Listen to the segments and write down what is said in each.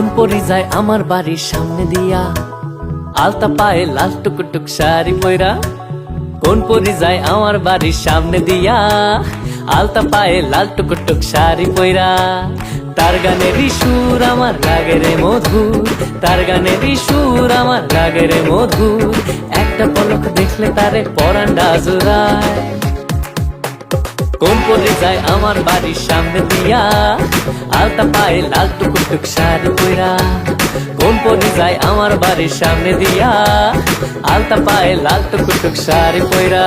কোন পরি যায় আমার বাড়ির সামনে দিয়া, আলতা পায়ে লাল টুকুটুক শাড়ি পয়রা। কোন পরি যায় আমার বাড়ির সামনে দিয়া, আলতা পায়ে লাল টুকুটুক শাড়ি পয়রা। তার গানের সুর আমার লাগে রে মধুর, তার গানের সুর আমার লাগে রে মধুর। একটা পলক দেখলে তারে পরান্ডা জোড়ায়। কোন পরি যায় আমার বাড়ির সামনে দিয়া, আলতা পায়ে লাল টুকুটুক শাড়ি পয়রা। কোন পরি যায় আমার বাড়ির সামনে দিয়া, আলতা পায়ে লাল টুকুটুক শাড়ি পয়রা।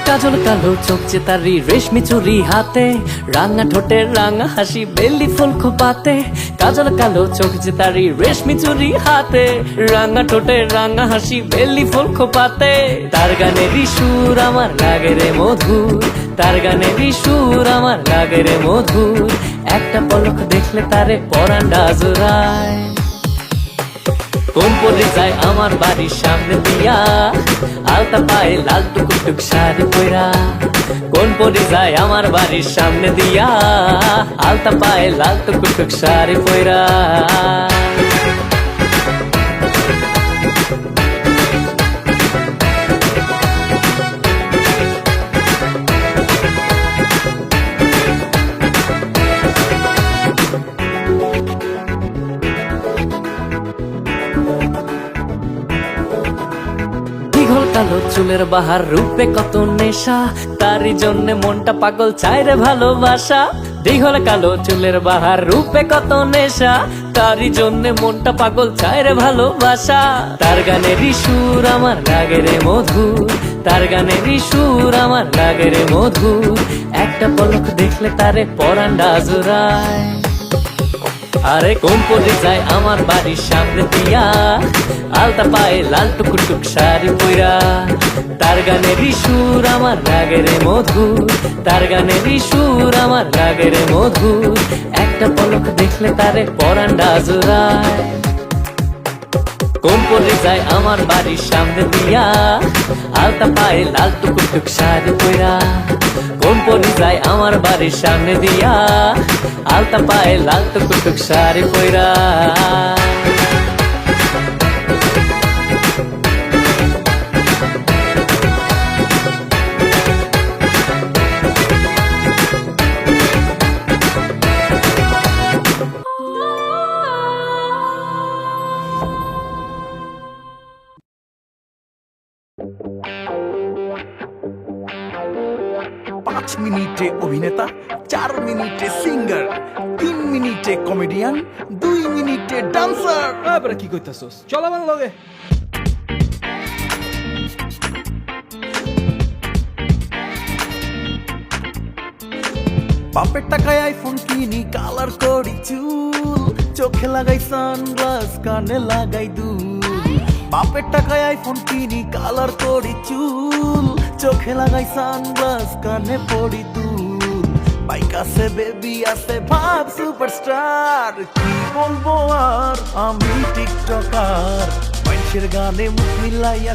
কাজল কালো চোখ যে তারি, রেশমি চুরি হাতে, রাঙা ঠোঁটের রাঙা হাসি, বেলি ফুল খোপাতে। কাজল কালো চোখ যে তারি, রেশমি চুরি হাতে, রাঙা ঠোঁটের রাঙা হাসি, বেলি ফুল খোপাতে। তার গানের সুর আমার লাগে রে মধুর, তার গানের সুর আমার লাগে রে মধুর। একটা পলক দেখলে তারে পরান্ডা জোড়ায়। কোন পরি যায় আমার বাড়ির সামনে দিয়া, আলতা পায়ে লাল টুকুটুক শাড়ি পয়রা। কোন পরি যায় আমার বাড়ির সামনে দিয়া, আলতা পায়ে লাল টুকুটুক শাড়ি পয়রা। দীঘল কালো চুলের বাহার, রূপে কত নেশা, তারই জন্য মনটা পাগল চায় রে ভালোবাসা। দীঘল কালো চুলের বাহার, রূপে কত নেশা, তারই জন্য মনটা পাগল চায় রে ভালোবাসা। তার গানের সুর আমার লাগে রে মধুর, তার গানের সুর আমার লাগে রে মধুর। একটা পলক দেখলে তারে পরান্ডা জোড়ায়। আরে কোন পরি যায় আমার বাড়ির সামনে দিয়া, আলতা পায়ে লাল টুকুটুক শাড়ি পয়রা। তার গানের সুর আমার লাগে রে মধুর, তার গানের সুর আমার লাগে রে মধুর। একটা পলক দেখলে তারে পরান্ডা জোড়ায়। কোন পরি যায় আমার বাড়ির সামনে দিয়া, আলতা পায়ে লাল টুকুটুক শাড়ি পয়রা। কোন পরি যায় আমার বাড়ির সামনে দিয়া, আলতা পায়ে লাল টুকুটুক শাড়ি পয়রা। পাঁচ মিনিটে অভিনেতা, 4 মিনিটে সিঙ্গার, 3 মিনিটে কমেডিয়ান, 2 মিনিটে ডান্সার। এবারে কি কইতাছস? চল আমার লগে। বাপের টাকায় আইফোন কিনি, কালার করি চুল, চোখে লাগাই সানগ্লাস, কানে লাগাই দুল। বাপের টাকায় আইফোন কিনি, কালার করি চুল, চোখে লাগাই সানগ্লাস, কানে পড়ি দুল। বাইক আছে, বেবি আছে, ভাব সুপারস্টার। কি বলবো আর, আমি টিকটকার, মানুষের গানে মুখ মিলাইয়া